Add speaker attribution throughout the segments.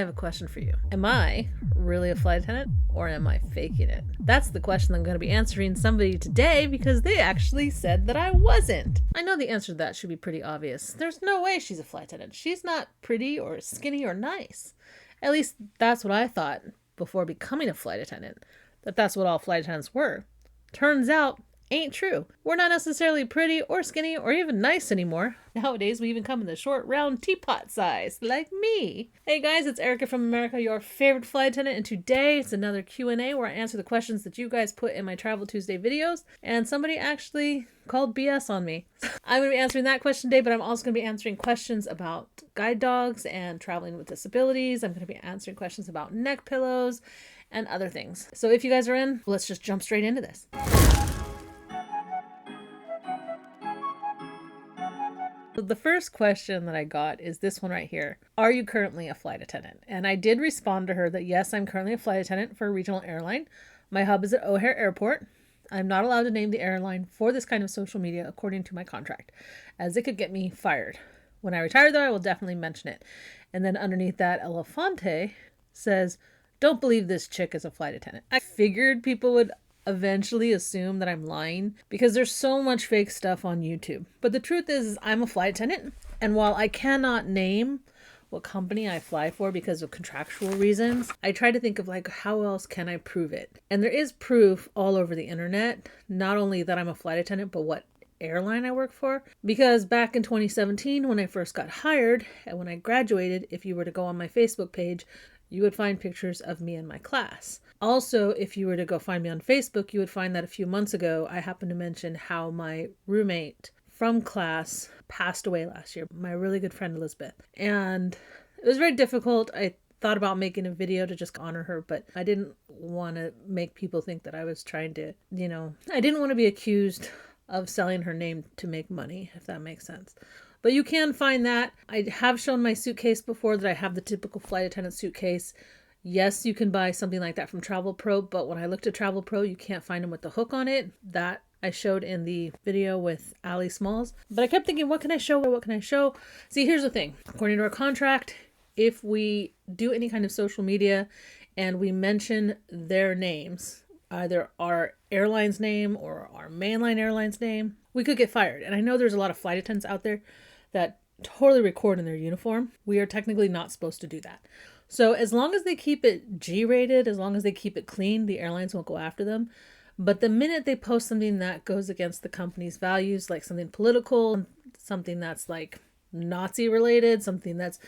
Speaker 1: have a question for you. Am I really a flight attendant or am I faking it? That's the question I'm going to be answering somebody today because they actually said that I wasn't. I know the answer to that should be pretty obvious. There's no way she's a flight attendant. She's not pretty or skinny or nice. At least that's what I thought before becoming a flight attendant, that's what all flight attendants were. Turns out, ain't true. We're not necessarily pretty or skinny or even nice anymore. Nowadays, we even come in the short, round teapot size, like me. Hey guys, it's Erica from America, your favorite flight attendant, and today it's another Q&A where I answer the questions that you guys put in my Travel Tuesday videos, and somebody actually called BS on me. I'm going to be answering that question today, but I'm also going to be answering questions about guide dogs and traveling with disabilities. I'm going to be answering questions about neck pillows and other things. So if you guys are in, let's just jump straight into this. The first question that I got is this one right here. Are you currently a flight attendant? And I did respond to her that yes, I'm currently a flight attendant for a regional airline. My hub is at O'Hare Airport. I'm not allowed to name the airline for this kind of social media according to my contract, as it could get me fired. When I retire though, I will definitely mention it. And then underneath that, Elefante says, don't believe this chick is a flight attendant. I figured people would eventually assume that I'm lying because there's so much fake stuff on YouTube. But the truth is I'm a flight attendant, and while I cannot name what company I fly for because of contractual reasons, I try to think of like, how else can I prove it? And there is proof all over the internet, not only that I'm a flight attendant, but what airline I work for. Because back in 2017, when I first got hired and when I graduated, if you were to go on my Facebook page, you would find pictures of me and my class. Also, if you were to go find me on Facebook, you would find that a few months ago, I happened to mention how my roommate from class passed away last year, my really good friend Elizabeth. And it was very difficult. I thought about making a video to just honor her, but I didn't want to make people think that I was trying to, I didn't want to be accused of selling her name to make money, if that makes sense. But you can find that. I have shown my suitcase before that I have the typical flight attendant suitcase. Yes, you can buy something like that from Travel Pro, but when I looked at Travel Pro, you can't find them with the hook on it. That I showed in the video with Ali Smalls. But I kept thinking, what can I show? What can I show? See, here's the thing. According to our contract, if we do any kind of social media and we mention their names, either our airline's name or our mainline airline's name, we could get fired. And I know there's a lot of flight attendants out there that totally record in their uniform. We are technically not supposed to do that. So as long as they keep it G-rated, as long as they keep it clean, the airlines won't go after them. But the minute they post something that goes against the company's values, like something political, something that's like Nazi related, something that's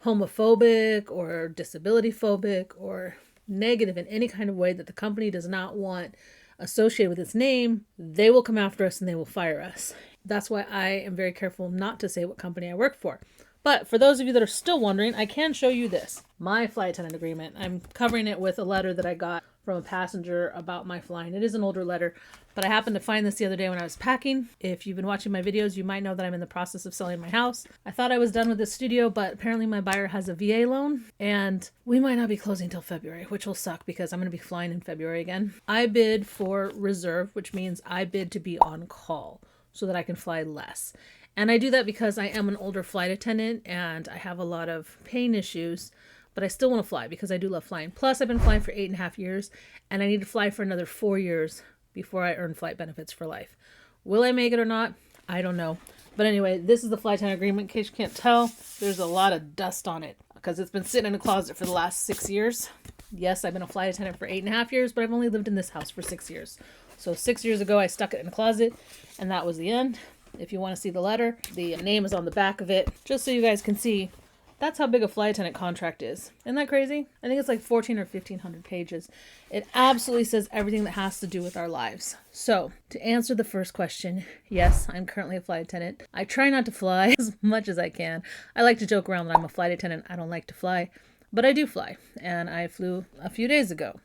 Speaker 1: homophobic or disability phobic or negative in any kind of way that the company does not want associated with its name, they will come after us and they will fire us. That's why I am very careful not to say what company I work for. But for those of you that are still wondering, I can show you this, my flight attendant agreement. I'm covering it with a letter that I got from a passenger about my flying. It is an older letter, but I happened to find this the other day when I was packing. If you've been watching my videos, you might know that I'm in the process of selling my house. I thought I was done with this studio, but apparently my buyer has a VA loan and we might not be closing until February, which will suck because I'm going to be flying in February again. I bid for reserve, which means I bid to be on call so that I can fly less. And I do that because I am an older flight attendant and I have a lot of pain issues, but I still want to fly because I do love flying. Plus, I've been flying for 8.5 years and I need to fly for another 4 years before I earn flight benefits for life. Will I make it or not? I don't know. But anyway, this is the flight attendant agreement. In case you can't tell, there's a lot of dust on it because it's been sitting in a closet for the last 6 years. Yes, I've been a flight attendant for 8.5 years, but I've only lived in this house for 6 years. So 6 years ago, I stuck it in a closet and that was the end. If you want to see the letter, the name is on the back of it, just so you guys can see. That's how big a flight attendant contract is. Isn't that crazy? I think it's like 1,400 or 1,500 pages. It absolutely says everything that has to do with our lives. So, to answer the first question, yes, I'm currently a flight attendant. I try not to fly as much as I can. I like to joke around that I'm a flight attendant. I don't like to fly, but I do fly, and I flew a few days ago.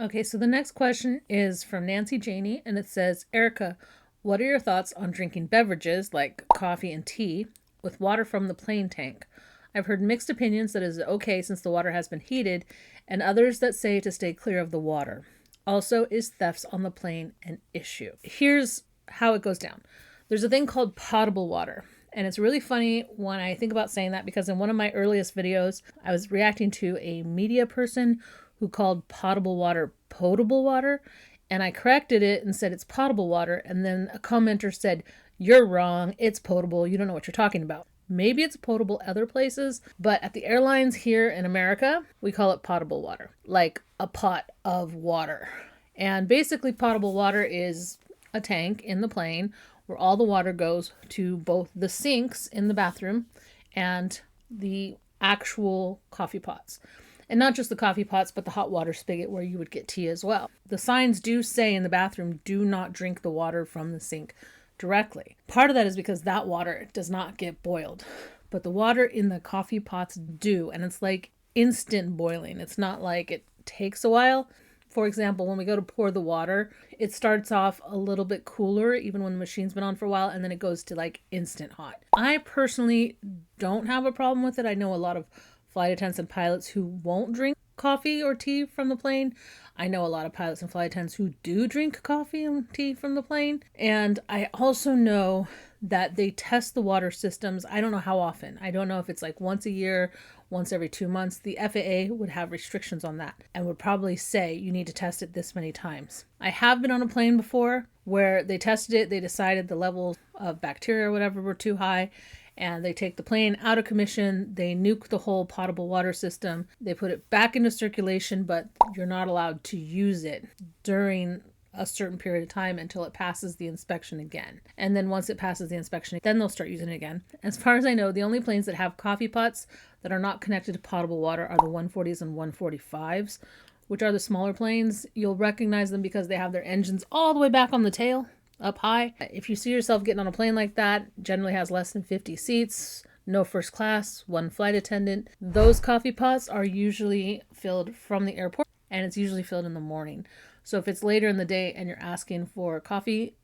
Speaker 1: Okay, so the next question is from Nancy Janey, and it says, Erica, what are your thoughts on drinking beverages like coffee and tea with water from the plane tank? I've heard mixed opinions that it is okay since the water has been heated, and others that say to stay clear of the water. Also, is thefts on the plane an issue? Here's how it goes down. There's a thing called potable water. And it's really funny when I think about saying that, because in one of my earliest videos, I was reacting to a media person who called potable water potable water. And I corrected it and said it's potable water. And then a commenter said, "You're wrong. It's potable. You don't know what you're talking about." Maybe it's potable other places, but at the airlines here in America, we call it potable water, like a pot of water. And basically, potable water is a tank in the plane where all the water goes to both the sinks in the bathroom and the actual coffee pots. And not just the coffee pots, but the hot water spigot where you would get tea as well. The signs do say in the bathroom, do not drink the water from the sink directly. Part of that is because that water does not get boiled, but the water in the coffee pots do, and it's like instant boiling. It's not like it takes a while. For example, when we go to pour the water, it starts off a little bit cooler even when the machine's been on for a while, and then it goes to like instant hot. I personally don't have a problem with it. I know a lot of flight attendants and pilots who won't drink coffee or tea from the plane. I know a lot of pilots and flight attendants who do drink coffee and tea from the plane. And I also know that they test the water systems. I don't know how often. I don't know if it's like once a year, once every 2 months. The FAA would have restrictions on that and would probably say you need to test it this many times. I have been on a plane before where they tested it. They decided the levels of bacteria or whatever were too high, and they take the plane out of commission. They nuke the whole potable water system. They put it back into circulation, but you're not allowed to use it during a certain period of time until it passes the inspection again. And then once it passes the inspection, then they'll start using it again. As far as I know, the only planes that have coffee pots that are not connected to potable water are the 140s and 145s, which are the smaller planes. You'll recognize them because they have their engines all the way back on the tail, up high. If you see yourself getting on a plane like that, generally has less than 50 seats, no first class, one flight attendant. Those coffee pots are usually filled from the airport, and it's usually filled in the morning. So if it's later in the day and you're asking for coffee,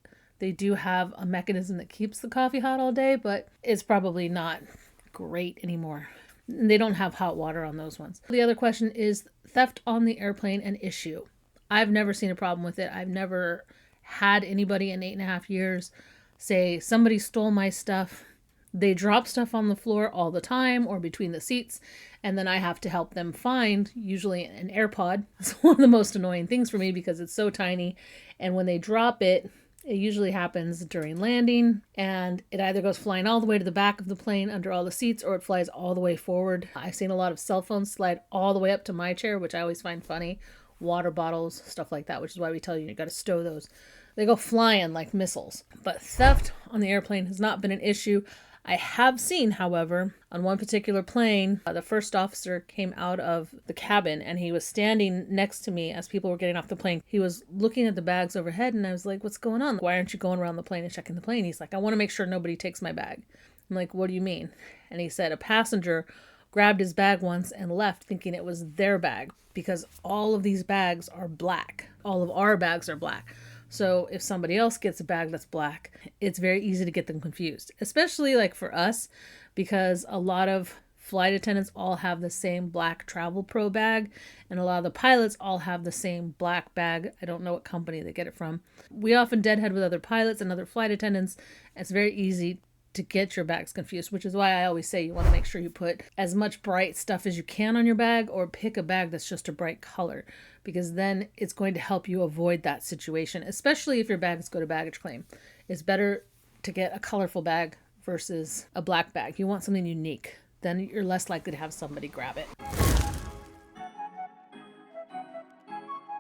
Speaker 1: they do have a mechanism that keeps the coffee hot all day, but it's probably not great anymore. They don't have hot water on those ones. The other question is theft on the airplane an issue? I've never seen a problem with it. I've never had anybody in 8.5 years say somebody stole my stuff. They drop stuff on the floor all the time or between the seats, and then I have to help them find usually an AirPod. It's one of the most annoying things for me because it's so tiny, and when they drop it, it usually happens during landing, and it either goes flying all the way to the back of the plane under all the seats, or it flies all the way forward. I've seen a lot of cell phones slide all the way up to my chair, which I always find funny. Water bottles, stuff like that, which is why we tell you got to stow those. They go flying like missiles. But theft on the airplane has not been an issue. I have seen, however, on one particular plane, the first officer came out of the cabin and he was standing next to me as people were getting off the plane. He was looking at the bags overhead, and I was like, "What's going on? Why aren't you going around the plane and checking the plane?" He's like, "I want to make sure nobody takes my bag." I'm like, "What do you mean?" And he said a passenger grabbed his bag once and left thinking it was their bag, because all of these bags are black. All of our bags are black. So if somebody else gets a bag that's black, it's very easy to get them confused, especially like for us, because a lot of flight attendants all have the same black Travel Pro bag, and a lot of the pilots all have the same black bag. I don't know what company they get it from. We often deadhead with other pilots and other flight attendants. It's very easy to get your bags confused, which is why I always say you want to make sure you put as much bright stuff as you can on your bag, or pick a bag that's just a bright color, because then it's going to help you avoid that situation, especially if your bags go to baggage claim. It's better to get a colorful bag versus a black bag. You want something unique. Then you're less likely to have somebody grab it.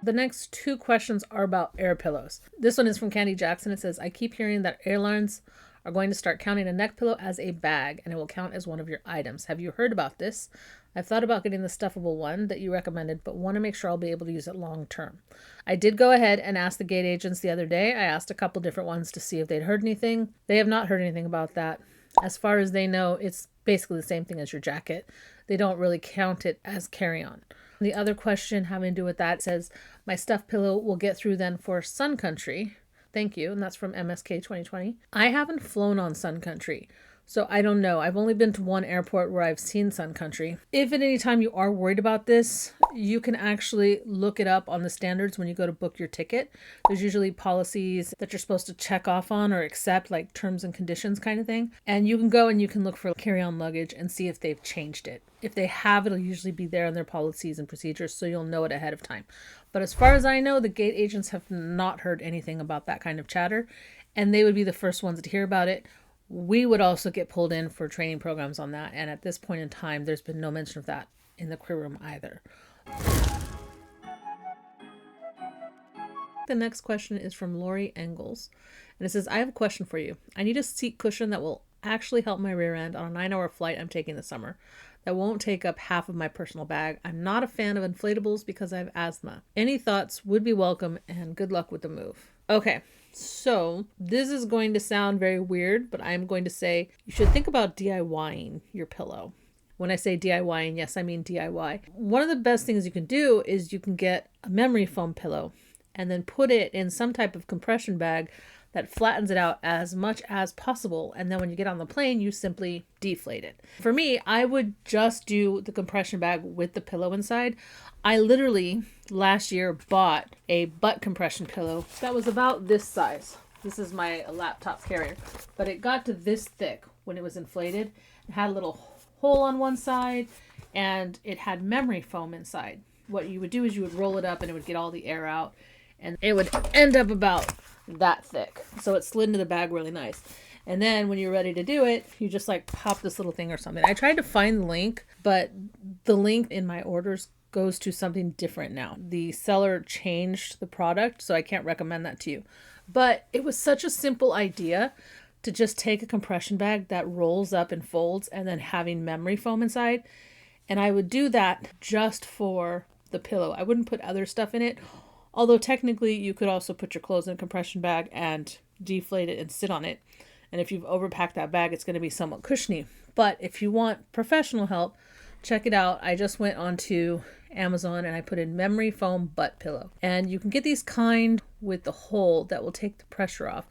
Speaker 1: The next two questions are about air pillows. This one is from Candy Jackson. It says, "I keep hearing that airlines are going to start counting a neck pillow as a bag and it will count as one of your items. Have you heard about this? I've thought about getting the stuffable one that you recommended, but want to make sure I'll be able to use it long term. I did go ahead and ask the gate agents the other day. I asked a couple different ones to see if they'd heard anything. They have not heard anything about that. As far as they know, it's basically the same thing as your jacket. They don't really count it as carry-on." The other question having to do with that says, "My stuffed pillow will get through then for Sun Country. Thank you." And that's from MSK 2020. I haven't flown on Sun Country, So I don't know. I've only been to one airport where I've seen Sun Country. If at any time you are worried about this, you can actually look it up on the standards when you go to book your ticket. There's usually policies that you're supposed to check off on or accept, like terms and conditions kind of thing. And you can go and you can look for carry-on luggage and see if they've changed it. If they have, it'll usually be there in their policies and procedures, so you'll know it ahead of time. But as far as I know, the gate agents have not heard anything about that kind of chatter, and they would be the first ones to hear about it. We would also get pulled in for training programs on that, and at this point in time, there's been no mention of that in the crew room either. The next question is from Lori Engels, and it says, I have a question for you. I need a seat cushion that will actually help my rear end on a 9-hour flight I'm taking this summer that won't take up half of my personal bag. I'm not a fan of inflatables because I have asthma. Any thoughts would be welcome, and good luck with the move. Okay. So this is going to sound very weird, but I'm going to say you should think about DIYing your pillow. When I say DIYing, yes, I mean DIY. One of the best things you can do is you can get a memory foam pillow and then put it in some type of compression bag that flattens it out as much as possible. And then when you get on the plane, you simply deflate it. For me, I would just do the compression bag with the pillow inside. I literally last year bought a butt compression pillow that was about this size. This is my laptop carrier, but it got to this thick when it was inflated. It had a little hole on one side and it had memory foam inside. What you would do is you would roll it up and it would get all the air out, and it would end up about that thick. So it slid into the bag really nice. And then when you're ready to do it, you just like pop this little thing or something. I tried to find the link, but the link in my orders goes to something different now. The seller changed the product, so I can't recommend that to you. But it was such a simple idea to just take a compression bag that rolls up and folds and then having memory foam inside. And I would do that just for the pillow. I wouldn't put other stuff in it. Although technically you could also put your clothes in a compression bag and deflate it and sit on it. And if you've overpacked that bag, it's going to be somewhat cushiony. But if you want professional help, check it out. I just went onto Amazon and I put in memory foam butt pillow. And you can get these kind with the hole that will take the pressure off.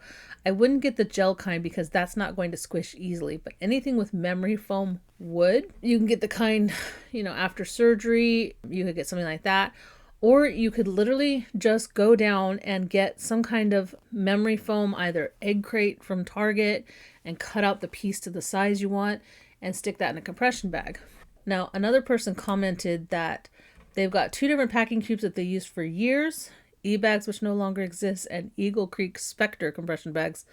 Speaker 1: I wouldn't get the gel kind because that's not going to squish easily, but anything with memory foam would. You can get the kind, after surgery, you could get something like that. Or you could literally just go down and get some kind of memory foam, either egg crate from Target, and cut out the piece to the size you want and stick that in a compression bag. Now, another person commented that they've got 2 different packing cubes that they used for years, e-bags which no longer exist, and Eagle Creek Spectre compression bags,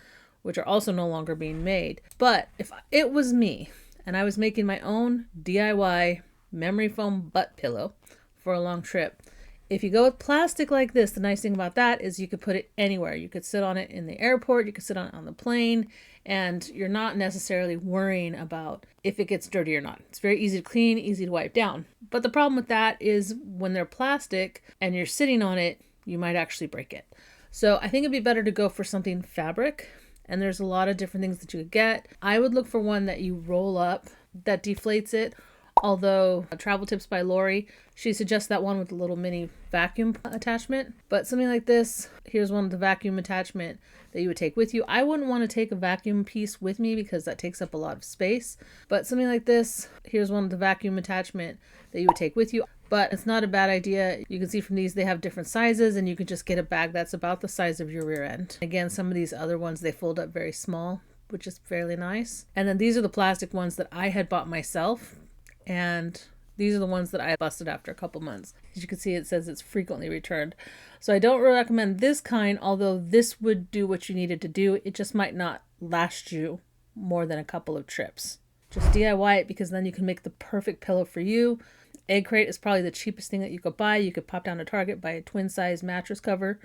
Speaker 1: which are also no longer being made. But if it was me and I was making my own DIY memory foam butt pillow for a long trip, if you go with plastic like this, the nice thing about that is you could put it anywhere. You could sit on it in the airport, you could sit on it on the plane, and you're not necessarily worrying about if it gets dirty or not. It's very easy to clean, easy to wipe down. But the problem with that is when they're plastic and you're sitting on it, you might actually break it. So I think it'd be better to go for something fabric, and there's a lot of different things that you could get. I would look for one that you roll up that deflates it. Although Travel Tips by Lori, she suggests that one with a little mini vacuum attachment. But something like this, here's one with the vacuum attachment that you would take with you. I wouldn't want to take a vacuum piece with me because that takes up a lot of space. But something like this, here's one with the vacuum attachment that you would take with you. But it's not a bad idea. You can see from these, they have different sizes, and you can just get a bag that's about the size of your rear end. Again, some of these other ones, they fold up very small, which is fairly nice. And then these are the plastic ones that I had bought myself. And these are the ones that I busted after a couple months. As you can see, it says it's frequently returned. So I don't recommend this kind, although this would do what you needed to do. It just might not last you more than a couple of trips. Just DIY it, because then you can make the perfect pillow for you. Egg crate is probably the cheapest thing that you could buy. You could pop down to Target, buy a twin size mattress cover,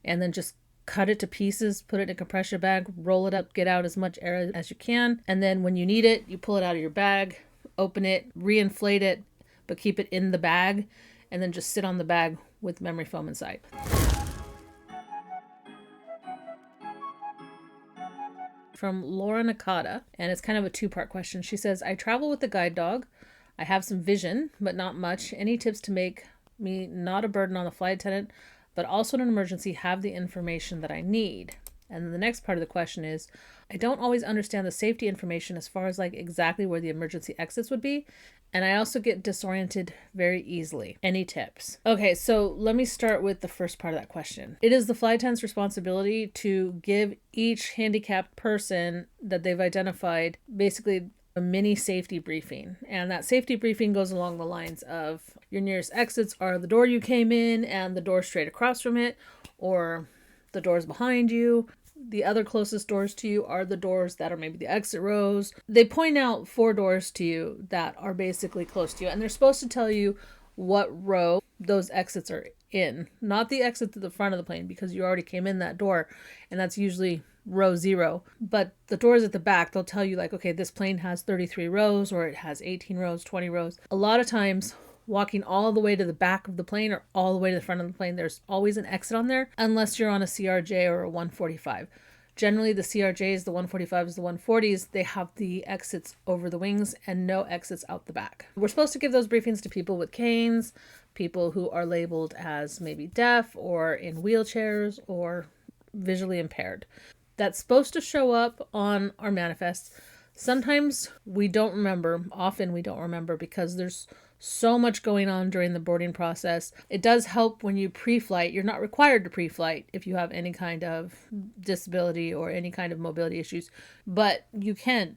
Speaker 1: and then just cut it to pieces, put it in a compression bag, roll it up, get out as much air as you can. And then when you need it, you pull it out of your bag, open it, reinflate it, but keep it in the bag, and then just sit on the bag with memory foam inside. From Laura Nakata, and it's kind of a 2-part question. She says, I travel with a guide dog. I have some vision, but not much. Any tips to make me not a burden on the flight attendant, but also in an emergency have the information that I need? And then the next part of the question is, I don't always understand the safety information as far as like exactly where the emergency exits would be. And I also get disoriented very easily. Any tips? Okay, so let me start with the first part of that question. It is the flight attendant's responsibility to give each handicapped person that they've identified basically a mini safety briefing. And that safety briefing goes along the lines of your nearest exits are the door you came in and the door straight across from it, or the doors behind you. The other closest doors to you are the doors that are maybe the exit rows. They point out 4 doors to you that are basically close to you, and they're supposed to tell you what row those exits are in, not the exit to the front of the plane, because you already came in that door, and that's usually row 0. But the doors at the back, they'll tell you like, okay, this plane has 33 rows, or it has 18 rows, 20 rows. A lot of times, walking all the way to the back of the plane or all the way to the front of the plane, there's always an exit on there, unless you're on a CRJ or a 145. Generally, the CRJs, the 145s, the 140s, they have the exits over the wings and no exits out the back. We're supposed to give those briefings to people with canes, people who are labeled as maybe deaf or in wheelchairs or visually impaired. That's supposed to show up on our manifests. Sometimes we don't remember. Often we don't remember because there's so much going on during the boarding process. It does help when you pre-flight. You're not required to pre-flight if you have any kind of disability or any kind of mobility issues, but you can.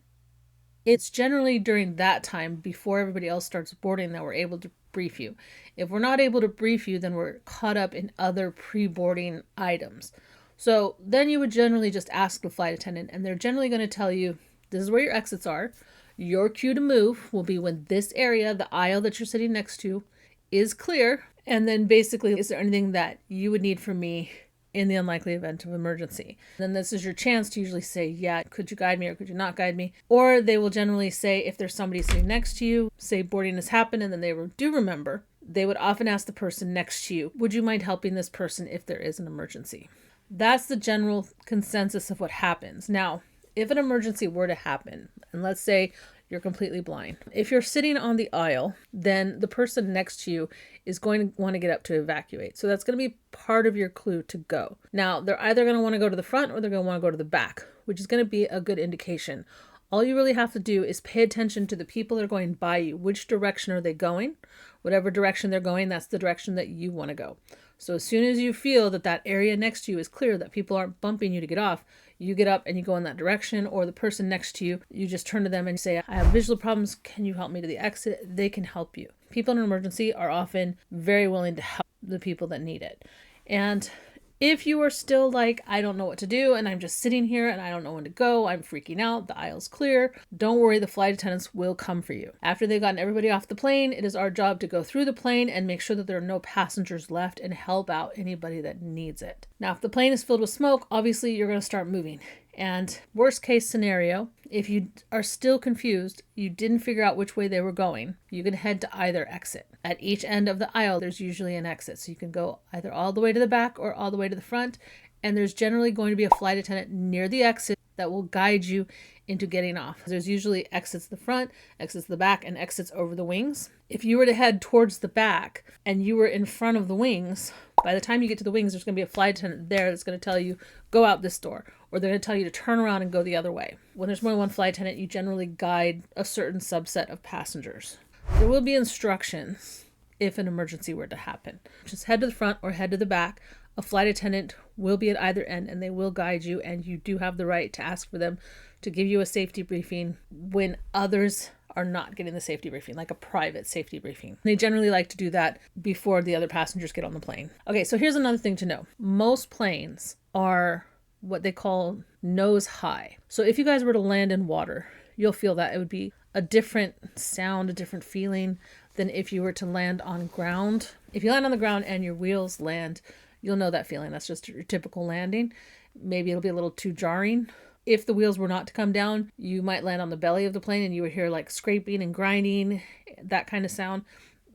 Speaker 1: It's generally during that time before everybody else starts boarding that we're able to brief you. If we're not able to brief you, then we're caught up in other pre-boarding items. So then you would generally just ask the flight attendant, and they're generally going to tell you, this is where your exits are. Your cue to move will be when this area, the aisle that you're sitting next to, is clear. And then basically, is there anything that you would need from me in the unlikely event of emergency? Then this is your chance to usually say, yeah, could you guide me or could you not guide me? Or they will generally say, if there's somebody sitting next to you, say boarding has happened and then they do remember, they would often ask the person next to you, would you mind helping this person if there is an emergency? That's the general consensus of what happens. Now, if an emergency were to happen, and let's say you're completely blind, if you're sitting on the aisle, then the person next to you is going to want to get up to evacuate. So that's going to be part of your clue to go. Now, they're either going to want to go to the front or they're going to want to go to the back, which is going to be a good indication. All you really have to do is pay attention to the people that are going by you. Which direction are they going? Whatever direction they're going, that's the direction that you want to go. So as soon as you feel that that area next to you is clear, that people aren't bumping you to get off, you get up and you go in that direction, or the person next to you, you just turn to them and say, I have visual problems. Can you help me to the exit? They can help you. People in an emergency are often very willing to help the people that need it. And if you are still like, I don't know what to do, and I'm just sitting here and I don't know when to go, I'm freaking out, the aisle's clear, don't worry, the flight attendants will come for you. After they've gotten everybody off the plane, it is our job to go through the plane and make sure that there are no passengers left and help out anybody that needs it. Now, if the plane is filled with smoke, obviously you're going to start moving. And worst case scenario, if you are still confused, you didn't figure out which way they were going, you can head to either exit. At each end of the aisle, there's usually an exit. So you can go either all the way to the back or all the way to the front. And there's generally going to be a flight attendant near the exit that will guide you into getting off. There's usually exits to the front, exits to the back, and exits over the wings. If you were to head towards the back and you were in front of the wings, by the time you get to the wings, there's going to be a flight attendant there that's going to tell you, go out this door, or they're going to tell you to turn around and go the other way. When there's more than one flight attendant, you generally guide a certain subset of passengers. There will be instructions if an emergency were to happen. Just head to the front or head to the back. A flight attendant will be at either end and they will guide you, and you do have the right to ask for them to give you a safety briefing when others are not getting the safety briefing, like a private safety briefing. They generally like to do that before the other passengers get on the plane. Okay, so here's another thing to know. Most planes are what they call nose high. So if you guys were to land in water, you'll feel that it would be a different sound, a different feeling than if you were to land on ground. If you land on the ground and your wheels land, you'll know that feeling. That's just your typical landing. Maybe it'll be a little too jarring. If the wheels were not to come down, you might land on the belly of the plane and you would hear like scraping and grinding, that kind of sound.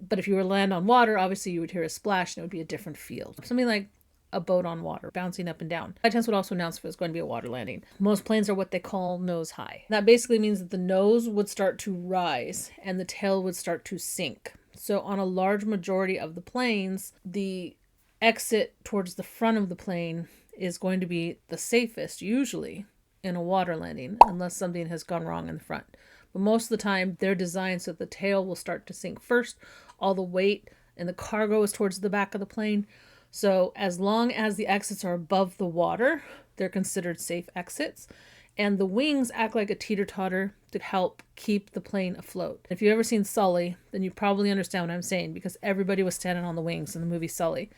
Speaker 1: But if you were to land on water, obviously you would hear a splash and it would be a different feel. Something like a boat on water, bouncing up and down. Flight attendants would also announce if it was going to be a water landing. Most planes are what they call nose high. That basically means that the nose would start to rise and the tail would start to sink. So on a large majority of the planes, the exit towards the front of the plane is going to be the safest usually in a water landing, unless something has gone wrong in the front. But most of the time, they're designed so that the tail will start to sink first. All the weight and the cargo is towards the back of the plane. So as long as the exits are above the water, they're considered safe exits. And the wings act like a teeter-totter to help keep the plane afloat. If you've ever seen Sully, then you probably understand what I'm saying, because everybody was standing on the wings in the movie Sully,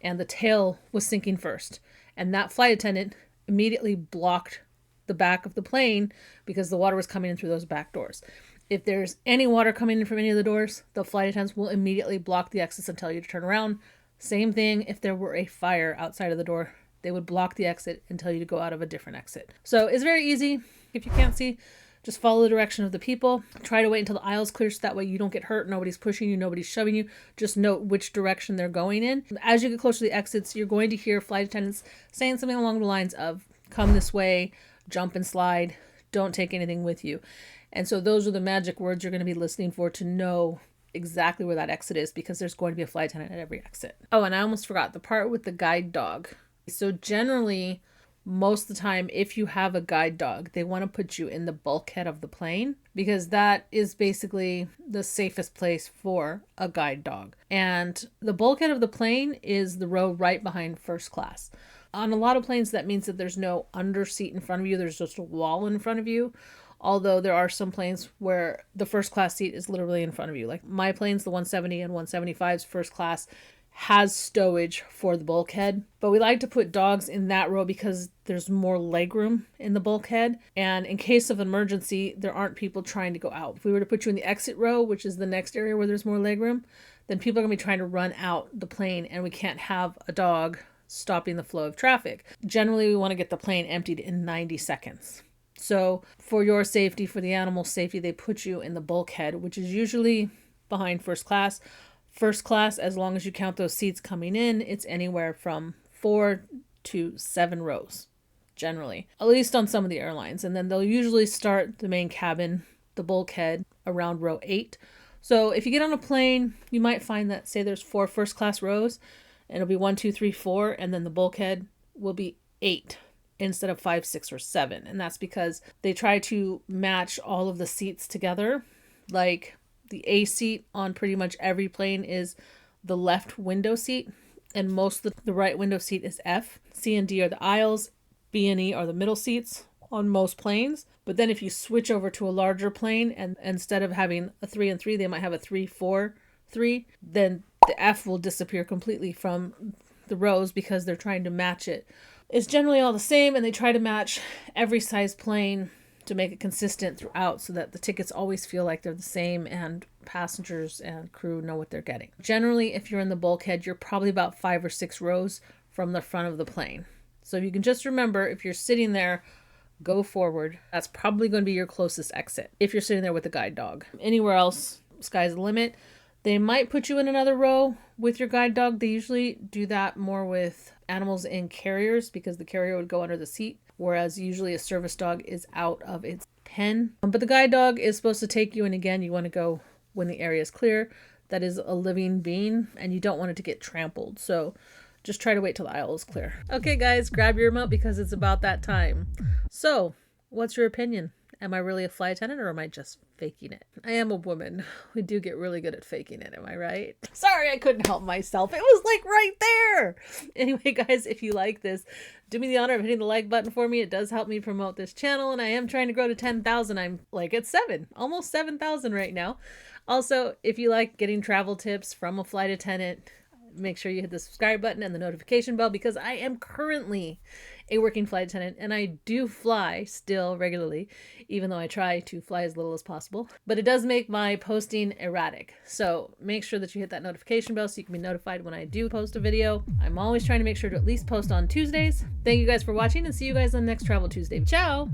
Speaker 1: and the tail was sinking first. And that flight attendant immediately blocked the back of the plane because the water was coming in through those back doors. If there's any water coming in from any of the doors, the flight attendants will immediately block the exits and tell you to turn around. Same thing if there were a fire outside of the door. They would block the exit and tell you to go out of a different exit. So it's very easy. If you can't see, just follow the direction of the people. Try to wait until the aisle's clear so that way you don't get hurt. Nobody's pushing you. Nobody's shoving you. Just note which direction they're going in. As you get closer to the exits, you're going to hear flight attendants saying something along the lines of, come this way, jump and slide, don't take anything with you. And so those are the magic words you're going to be listening for to know exactly where that exit is, because there's going to be a flight attendant at every exit. Oh, and I almost forgot the part with the guide dog. So generally, most of the time, if you have a guide dog, they want to put you in the bulkhead of the plane, because that is basically the safest place for a guide dog. And the bulkhead of the plane is the row right behind first class. On a lot of planes, that means that there's no under seat in front of you. There's just a wall in front of you. Although there are some planes where the first class seat is literally in front of you. Like my planes, the 170 and 175's first class, has stowage for the bulkhead, but we like to put dogs in that row because there's more legroom in the bulkhead, and in case of emergency there aren't people trying to go out. If we were to put you in the exit row, which is the next area where there's more legroom, then people are going to be trying to run out the plane, and we can't have a dog stopping the flow of traffic. Generally, we want to get the plane emptied in 90 seconds. So for your safety, for the animal's safety, they put you in the bulkhead, which is usually behind first class. First class, as long as you count those seats coming in, it's anywhere from 4 to 7 rows, generally, at least on some of the airlines. And then they'll usually start the main cabin, the bulkhead, around row 8. So if you get on a plane, you might find that, say there's 4 first class rows, and it'll be 1, 2, 3, 4, and then the bulkhead will be 8 instead of 5, 6, or 7. And that's because they try to match all of the seats together. Like the A seat on pretty much every plane is the left window seat, and most of the right window seat is F. C and D are the aisles. B and E are the middle seats on most planes. But then if you switch over to a larger plane, and instead of having a 3 and 3, they might have a 3, 4, 3, then the F will disappear completely from the rows because they're trying to match it. It's generally all the same, and they try to match every size plane to make it consistent throughout so that the tickets always feel like they're the same and passengers and crew know what they're getting. Generally, if you're in the bulkhead, you're probably about 5 or 6 rows from the front of the plane. So you can just remember, if you're sitting there, go forward. That's probably going to be your closest exit if you're sitting there with a guide dog. Anywhere else, sky's the limit. They might put you in another row with your guide dog. They usually do that more with animals in carriers because the carrier would go under the seat, whereas usually a service dog is out of its pen. But the guide dog is supposed to take you, and again, you want to go when the area is clear. That is a living being, and you don't want it to get trampled. So just try to wait till the aisle is clear. Okay, guys, grab your remote because it's about that time. So, what's your opinion? Am I really a flight attendant, or am I just faking it? I am a woman. We do get really good at faking it, am I right? Sorry, I couldn't help myself. It was like right there. Anyway, guys, if you like this, do me the honor of hitting the like button for me. It does help me promote this channel, and I am trying to grow to 10,000. I'm like at 7, almost 7,000 right now. Also, if you like getting travel tips from a flight attendant, make sure you hit the subscribe button and the notification bell, because I am currently a working flight attendant and I do fly still regularly, even though I try to fly as little as possible. But it does make my posting erratic. So make sure that you hit that notification bell so you can be notified when I do post a video. I'm always trying to make sure to at least post on Tuesdays. Thank you guys for watching, and see you guys on next Travel Tuesday. Ciao!